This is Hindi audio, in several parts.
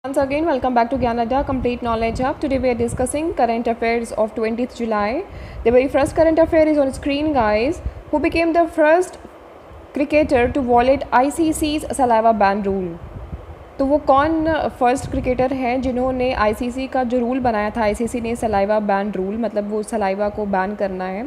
Once again, welcome back to Gyanada Complete Knowledge Hub. Today we are discussing current affairs of 20th July. The very first current affair is on screen, guys. Who became the first cricketer to violate ICC's saliva ban rule? तो वो कौन फर्स्ट क्रिकेटर हैं जिन्होंने आईसीसी का जो रूल बनाया था, आईसीसी ने सलाइवा बैन रूल, मतलब वो सलाइवा को बैन करना है।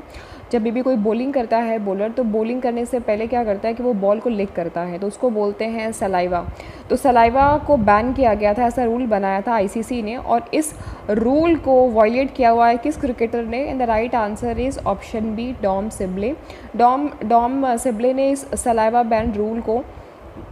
जब भी कोई बॉलिंग करता है बॉलर, तो बॉलिंग करने से पहले क्या करता है कि वो बॉल को लिक करता है, तो उसको बोलते हैं सलाइवा। तो सलाइवा को बैन किया गया था, ऐसा रूल बनाया था आईसीसी ने, और इस रूल को वायलेट किया हुआ है किस क्रिकेटर ने? And the right answer is option B, Dom Sibley. Dom Sibley ने इस सलाइवा बैन रूल को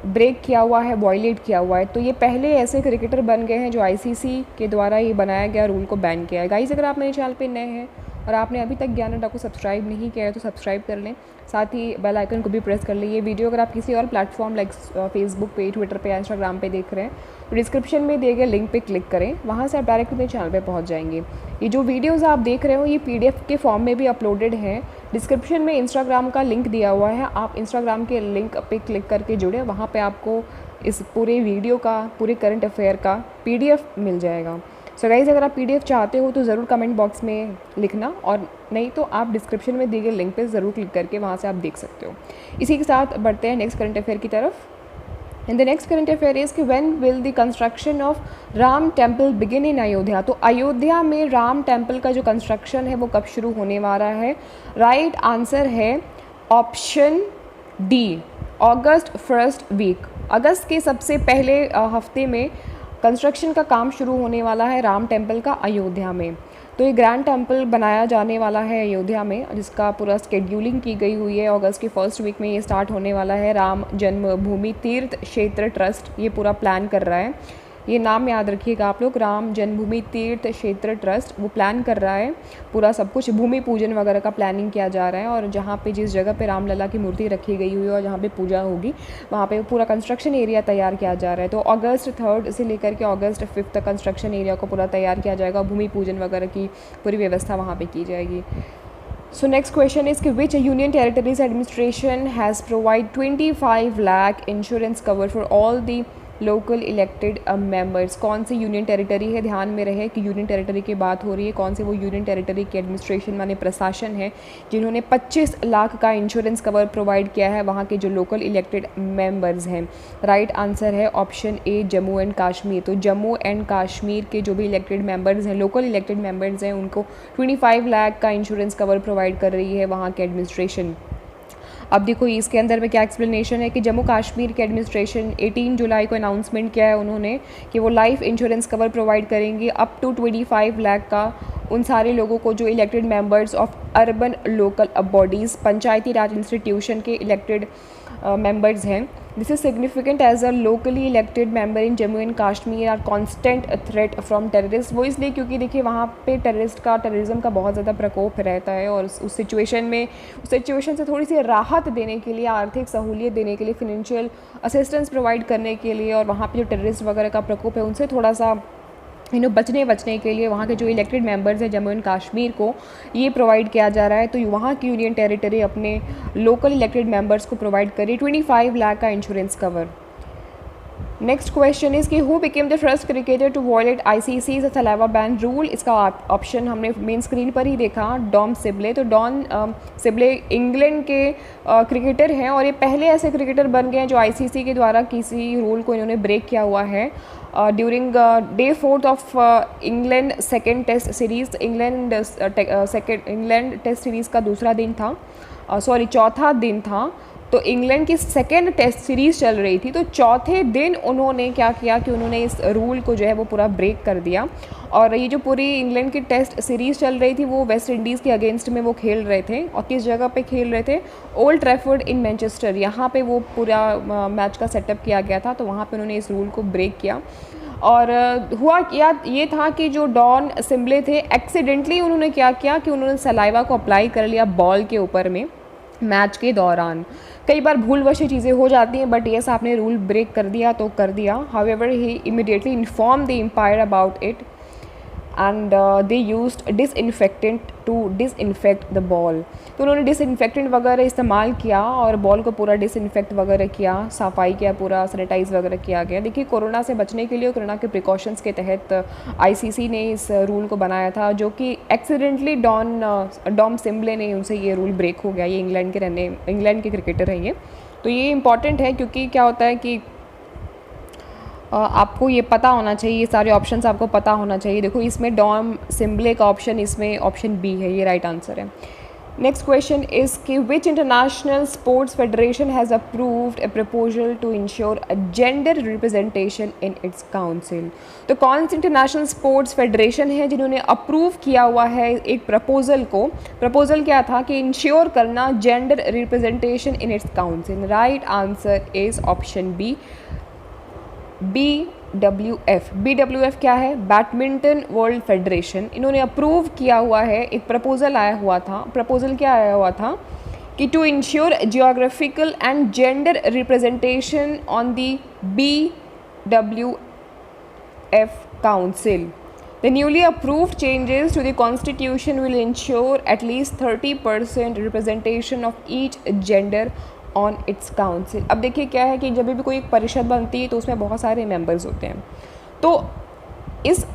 ब्रेक किया हुआ है, वायलेट किया हुआ है। तो ये पहले ऐसे क्रिकेटर बन गए हैं जो आईसीसी के द्वारा ये बनाया गया रूल को बैन किया है। गाइस, अगर आप मेरे चैनल पे नए हैं और आपने अभी तक ज्ञानअड्डा को सब्सक्राइब नहीं किया है तो सब्सक्राइब कर लें, साथ ही बेल आइकन को भी प्रेस कर लें। ये वीडियो अगर आप किसी और प्लेटफॉर्म लाइक फेसबुक पे, ट्विटर पे या इंस्टाग्राम पे देख रहे हैं तो डिस्क्रिप्शन में दिए गए लिंक पे क्लिक करें, वहाँ से आप डायरेक्ट मेरे चैनल पे पहुँच जाएंगे। ये जो वीडियोज़ आप देख रहे हो ये PDF के फॉर्म में भी अपलोडेड हैं। डिस्क्रिप्शन में इंस्टाग्राम का लिंक दिया हुआ है, आप इंस्टाग्राम के लिंक पे क्लिक करके जुड़े, वहाँ पे आपको इस पूरे वीडियो का, पूरे करंट अफेयर का PDF मिल जाएगा। सो गाइज़, अगर आप PDF चाहते हो तो ज़रूर कमेंट बॉक्स में लिखना, और नहीं तो आप डिस्क्रिप्शन में दिए गए लिंक पे ज़रूर क्लिक करके वहाँ से आप देख सकते हो। इसी के साथ बढ़ते हैं नेक्स्ट करंट अफेयर की तरफ। And the next current affair is कि when will the construction of Ram temple begin in Ayodhya? तो अयोध्या में राम टेम्पल का जो कंस्ट्रक्शन है वो कब शुरू होने वाला है? राइट आंसर है ऑप्शन डी, अगस्त फर्स्ट वीक। अगस्त के सबसे पहले हफ्ते में कंस्ट्रक्शन का काम शुरू होने वाला है राम टेम्पल का अयोध्या में। तो ये ग्रैंड टेम्पल बनाया जाने वाला है अयोध्या में, जिसका पूरा स्केड्यूलिंग की गई हुई है। अगस्त के फर्स्ट वीक में ये स्टार्ट होने वाला है। राम जन्मभूमि तीर्थ क्षेत्र ट्रस्ट ये पूरा प्लान कर रहा है। ये नाम याद रखिएगा आप लोग, राम जन्मभूमि तीर्थ क्षेत्र ट्रस्ट वो प्लान कर रहा है। पूरा सब कुछ भूमि पूजन वगैरह का प्लानिंग किया जा रहा है, और जहाँ पे जिस जगह पे रामलला की मूर्ति रखी गई हुई है और जहाँ पे पूजा होगी वहाँ पे पूरा कंस्ट्रक्शन एरिया तैयार किया जा रहा है। तो अगस्त 3 से लेकर के अगस्त 5 तक कंस्ट्रक्शन एरिया को पूरा तैयार किया जाएगा, भूमि पूजन वगैरह की पूरी व्यवस्था वहाँ पर की जाएगी। So next question is कि which union territories administration has provide 25 lakh insurance cover for all the local elected members? कौन सी यूनियन टेरिटरी है? ध्यान में रहे कि यूनियन टेरिटरी की बात हो रही है। कौन से वो यूनियन टेरिटरी के एडमिनिस्ट्रेशन माने प्रशासन है जिन्होंने 25 लाख का इंश्योरेंस कवर प्रोवाइड किया है वहाँ के जो लोकल इलेक्टेड मेंबर्स हैं? राइट आंसर है option A, Jammu and Kashmir. तो जम्मू एंड कश्मीर के जो भी इलेक्टेड मेंबर्स हैं, लोकल इलेक्टेड मेंबर्स हैं, उनको 25 लाख का इंश्योरेंस कवर प्रोवाइड कर रही है वहाँ के एडमिनिस्ट्रेशन। अब देखो इसके अंदर में क्या एक्सप्लेनेशन है कि जम्मू कश्मीर के एडमिनिस्ट्रेशन 18 जुलाई को अनाउंसमेंट किया है उन्होंने कि वो लाइफ इंश्योरेंस कवर प्रोवाइड करेंगे अप टू 25 लाख का उन सारे लोगों को जो elected members of urban local bodies, Panchayati Raj institution के इलेक्टेड मेंबर्स हैं। This is significant as a locally elected member in Jammu and Kashmir are constant threat from terrorist. वो इसलिए क्योंकि देखिए वहाँ पे टेररिज्म का बहुत ज़्यादा प्रकोप रहता है, और उस सिचुएशन से थोड़ी सी राहत देने के लिए, आर्थिक सहूलियत देने के लिए, फिनेंशियल असिस्टेंस प्रोवाइड करने के लिए, और वहाँ पे जो टेररिस्ट वगैरह का प्रकोप है उनसे थोड़ा सा बचने के लिए वहाँ के जो इलेक्टेड मेंबर्स हैं जम्मू एंड कश्मीर को ये प्रोवाइड किया जा रहा है। तो वहाँ की यूनियन टेरिटरी अपने लोकल इलेक्टेड मेंबर्स को प्रोवाइड करी 25 लाख का insurance cover. Next question is कि who became the first cricketer to violate ICC's saliva ban rule? इसका ऑप्शन हमने मेन स्क्रीन पर ही देखा, डॉम सिबले। तो डॉन सिबले इंग्लैंड के क्रिकेटर हैं, और ये पहले ऐसे क्रिकेटर बन गए हैं जो आईसीसी के द्वारा किसी रूल को इन्होंने ब्रेक किया हुआ है। During day 4 of England second test series, England test series का दूसरा दिन था, चौथा दिन था। तो इंग्लैंड की सेकेंड टेस्ट सीरीज़ चल रही थी, तो चौथे दिन उन्होंने क्या किया कि उन्होंने इस रूल को जो है वो पूरा ब्रेक कर दिया। और ये जो पूरी इंग्लैंड की टेस्ट सीरीज़ चल रही थी वो वेस्ट इंडीज़ के अगेंस्ट में वो खेल रहे थे, और किस जगह पे खेल रहे थे? ओल्ड ट्रैफर्ड इन मैनचेस्टर, यहाँ पे वो पूरा मैच का सेटअप किया गया था। तो वहाँ पे उन्होंने इस रूल को ब्रेक किया, और हुआ ये था कि जो डॉन सिबले थे एक्सीडेंटली उन्होंने क्या किया कि उन्होंने सलाइवा को अप्लाई कर लिया बॉल के ऊपर में मैच के दौरान। कई बार भूलवश चीज़ें हो जाती हैं, बट येस आपने रूल ब्रेक कर दिया तो कर दिया। However he immediately inform the umpire about it. And they used disinfectant to disinfect the ball. तो उन्होंने डिसइंफेक्टेंट वगैरह इस्तेमाल किया और बॉल को पूरा डिसइंफेक्ट वगैरह किया, सफाई किया, पूरा सैनिटाइज वगैरह किया गया। देखिए कोरोना से बचने के लिए, कोरोना के प्रिकॉशंस के तहत आईसीसी ने इस रूल को बनाया था, जो कि एक्सीडेंटली डॉम सिम्बले ने उनसे ये रूल ब्रेक हो गया। ये इंग्लैंड के क्रिकेटर हैं ये। तो ये इंपॉर्टेंट है क्योंकि क्या होता है कि आपको ये पता होना चाहिए, ये सारे ऑप्शंस आपको पता होना चाहिए। देखो इसमें डॉम सिम्बले का ऑप्शन, इसमें ऑप्शन बी है, ये राइट आंसर है। नेक्स्ट क्वेश्चन इज कि which international sports federation has approved a proposal to ensure a gender representation in its council. तो कौन सी इंटरनेशनल स्पोर्ट्स फेडरेशन है जिन्होंने अप्रूव किया हुआ है एक प्रपोजल को। प्रपोजल क्या था कि इंश्योर करना gender representation in its council. Right answer is option B, BWF। BWF क्या है? Badminton world federation. इन्होंने अप्रूव किया हुआ है, एक प्रपोजल आया हुआ था। प्रपोजल क्या आया हुआ था कि to ensure geographical and gender representation on the BWF council. The newly approved changes to the constitution will ensure at least 30% representation of each gender on it's council. अब देखिए क्या है कि जब भी कोई एक परिषद बनती है तो उसमें बहुत सारे मेंबर्स होते हैं। तो इस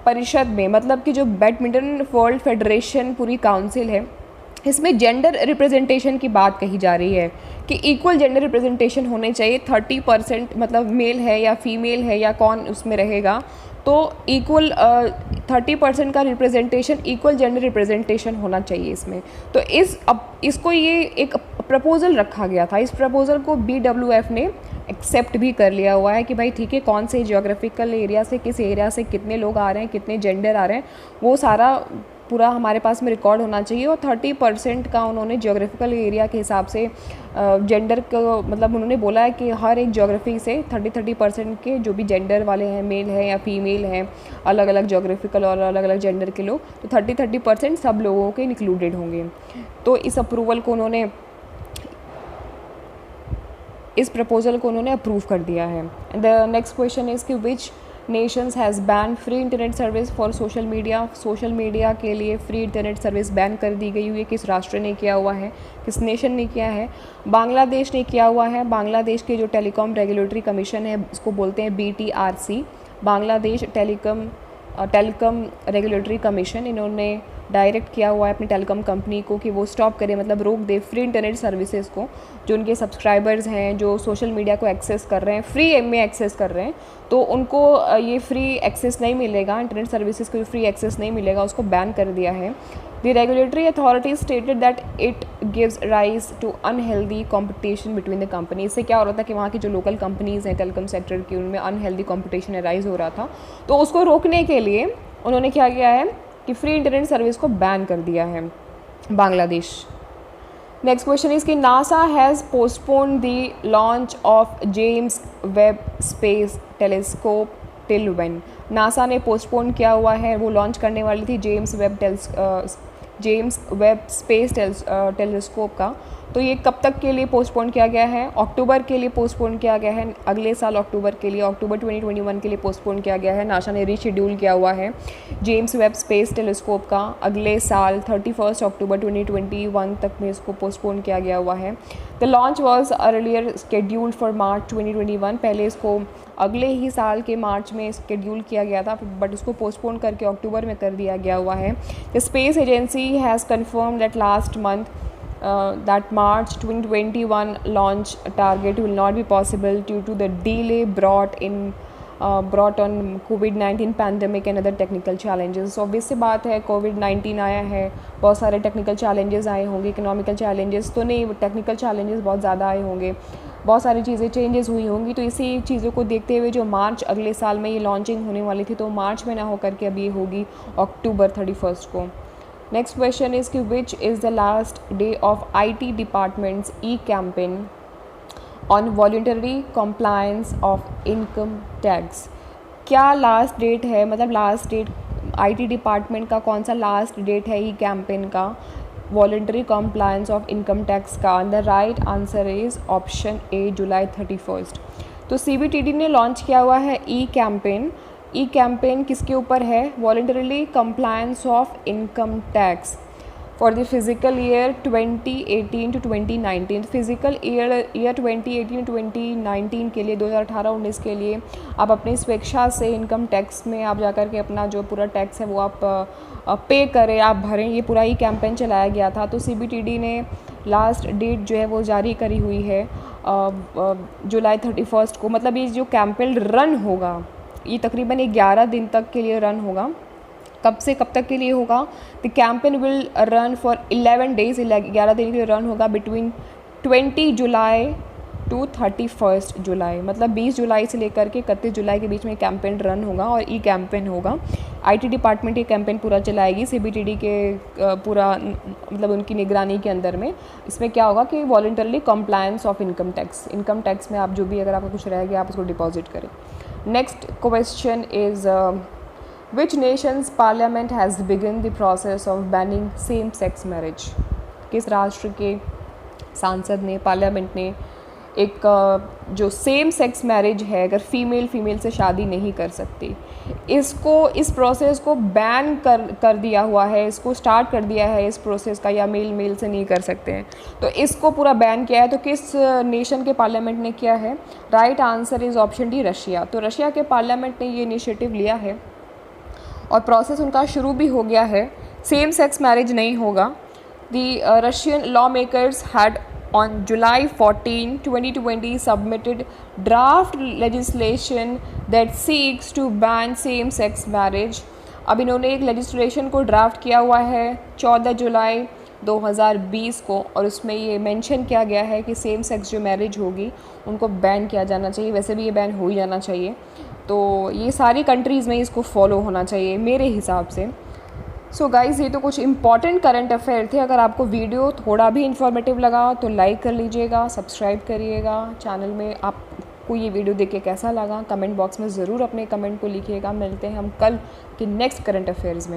परिषद में मतलब कि जो बैडमिंटन वर्ल्ड फेडरेशन पूरी काउंसिल है, इसमें जेंडर रिप्रेजेंटेशन की बात कही जा रही है कि इक्वल जेंडर रिप्रेजेंटेशन होने चाहिए। 30% मतलब मेल है या फीमेल है या कौन उसमें रहेगा, तो इक्वल 30% का रिप्रेजेंटेशन, इक्वल जेंडर रिप्रेजेंटेशन होना चाहिए इसमें। तो इसको ये एक प्रपोज़ल रखा गया था। इस प्रपोज़ल को BWF ने एक्सेप्ट भी कर लिया हुआ है कि भाई ठीक है, कौन से जियोग्राफिकल एरिया से, किस एरिया से कितने लोग आ रहे हैं, कितने जेंडर आ रहे हैं, वो सारा पूरा हमारे पास में रिकॉर्ड होना चाहिए। और 30% का उन्होंने जियोग्राफिकल एरिया के हिसाब से जेंडर को मतलब उन्होंने बोला है कि हर एक जियोग्राफी से 30% के जो भी जेंडर वाले हैं, मेल हैं या फीमेल हैं, अलग अलग जियोग्राफिकल और अलग अलग जेंडर के लोग, तो 30% सब लोगों के इंक्लूडेड होंगे। तो इस अप्रूवल को उन्होंने, इस प्रपोजल को उन्होंने अप्रूव कर दिया है। द नेक्स्ट क्वेश्चन इज़ कि which nations has ban free internet service for social media. Social media के लिए फ्री इंटरनेट सर्विस बैन कर दी गई हुई है। किस राष्ट्र ने किया हुआ है, किस नेशन ने किया है? बांग्लादेश ने किया हुआ है। बांग्लादेश के जो टेलीकॉम रेगुलेटरी कमीशन है, इसको बोलते हैं BTRC, Bangladesh telecom regulatory commission. इन्होंने डायरेक्ट किया हुआ है अपनी टेलीकॉम कंपनी को कि वो स्टॉप करे, मतलब रोक दे फ्री इंटरनेट सर्विसेज को। जो उनके सब्सक्राइबर्स हैं, जो सोशल मीडिया को एक्सेस कर रहे हैं, फ्री में एक्सेस कर रहे हैं, तो उनको ये फ्री एक्सेस नहीं मिलेगा, इंटरनेट सर्विसेज को फ्री एक्सेस नहीं मिलेगा, उसको बैन कर दिया है। The regulatory authority stated that it gives rise to unhealthy competition between the company. इससे क्या हो रहा था कि वहाँ की जो लोकल कंपनीज़ हैं टेलीकॉम सेक्टर की, उनमें अनहेल्दी कॉम्पिटिशन राइज हो रहा था। तो उसको रोकने के लिए उन्होंने क्या किया है कि फ्री इंटरनेट सर्विस को बैन कर दिया है बांग्लादेश। नेक्स्ट क्वेश्चन इज़ कि NASA has postpone the launch of James Webb space telescope till when. NASA ने पोस्टपोन किया हुआ है, वो लॉन्च करने वाली थी जेम्स वेब स्पेस टेलीस्कोप का। तो ये कब तक के लिए पोस्टपोन किया गया है? अक्टूबर के लिए पोस्टपोन किया गया है, अगले साल अक्टूबर के लिए, अक्टूबर 2021 के लिए पोस्टपोन किया गया है। नासा ने रीशेड्यूल किया हुआ है जेम्स वेब स्पेस टेलीस्कोप का अगले साल 31 अक्टूबर 2021 तक में इसको पोस्टपोन किया गया हुआ है। The launch was earlier scheduled for March 2021। पहले इसको अगले ही साल के मार्च में स्केड्यूल किया गया था, बट इसको पोस्टपोन करके अक्टूबर में कर दिया गया हुआ है। The space agency has confirm that last month that March 2021 launch target will not be possible due to the delay brought on COVID-19 pandemic and other technical challenges। Obvious सी बात है, COVID-19 आया है, बहुत सारे टेक्निकल चैलेंजेस आए होंगे, इकोनॉमिकल चैलेंजेस तो नहीं, टेक्निकल चैलेंजेस बहुत ज़्यादा आए होंगे, बहुत सारी चीज़ें चेंजेस हुई होंगी। तो इसी चीज़ों को देखते हुए जो मार्च अगले साल में ये लॉन्चिंग होने वाली थी, तो मार्च में ना होकर के अब ये होगी अक्टूबर 31 को। नेक्स्ट क्वेश्चन इज़ कि which is the last day of IT departments campaign on voluntary compliance of income tax. क्या लास्ट डेट है, मतलब लास्ट डेट IT डिपार्टमेंट का कौन सा लास्ट डेट है कैंपेन का voluntary compliance of income tax का? The right answer is option A, July 31। तो CBTD ने लॉन्च किया हुआ है कैंपेन ई कैंपेन किसके ऊपर है? Voluntarily compliance of income tax for the physical year 2018 to 2019। Physical year 2018 to 2019 के लिए 2018-19 के लिए आप अपनी स्वेच्छा से इनकम टैक्स में आप जाकर के अपना जो पूरा टैक्स है वो आप पे करें, आप भरें। ये पूरा ही कैंपेन चलाया गया था। तो CBTD ने लास्ट डेट जो है वो जारी करी हुई है जुलाई 31 को। मतलब ये जो कैंपेन रन होगा ये तकरीबन 11 दिन तक के लिए रन होगा। कब से कब तक के लिए होगा? The campaign will run for 11 days, 11 दिन के लिए रन होगा बिटवीन 20 जुलाई टू 31 जुलाई। मतलब 20 जुलाई से लेकर के 31 जुलाई के बीच में कैंपेन रन होगा और ई कैंपेन होगा। IT डिपार्टमेंट ये कैंपेन पूरा चलाएगी CBTD के पूरा मतलब उनकी निगरानी के अंदर में। इसमें क्या होगा कि voluntarily compliance of income tax में आप जो भी अगर आपका कुछ रह गया आप उसको डिपॉजिट करें। Next question is Which nation's parliament has begun the process of banning same-sex marriage? किस राष्ट्र के सांसद ने, पार्लियामेंट ने एक जो सेम सेक्स मैरिज है, अगर फीमेल से शादी नहीं कर सकती, इस प्रोसेस को बैन कर दिया हुआ है, इसको स्टार्ट कर दिया है इस प्रोसेस का, या मेल से नहीं कर सकते हैं, तो इसको पूरा बैन किया है। तो किस नेशन के पार्लियामेंट ने किया है? Right answer is option D, Russia. तो रशिया के पार्लियामेंट ने ये इनिशिएटिव लिया है और प्रोसेस उनका शुरू भी हो गया है। सेम सेक्स मैरिज नहीं होगा। The Russian law makers had on July 14, 2020 submitted draft legislation that seeks to ban same sex marriage। अब इन्होंने एक लेजिस्लेशन को ड्राफ्ट किया हुआ है 14 जुलाई 2020 को, और उसमें ये मेंशन किया गया है कि सेम सेक्स जो मैरिज होगी उनको बैन किया जाना चाहिए। वैसे भी ये बैन हो ही जाना चाहिए। तो ये सारी कंट्रीज़ में इसको फॉलो होना चाहिए मेरे हिसाब से। सो गाइज़, ये तो कुछ इंपॉर्टेंट करंट अफेयर थे। अगर आपको वीडियो थोड़ा भी इन्फॉर्मेटिव लगा तो लाइक कर लीजिएगा, सब्सक्राइब करिएगा चैनल में। आपको ये वीडियो देख के कैसा लगा कमेंट बॉक्स में ज़रूर अपने कमेंट को लिखिएगा। मिलते हैं हम कल के नेक्स्ट करंट अफेयर्स में।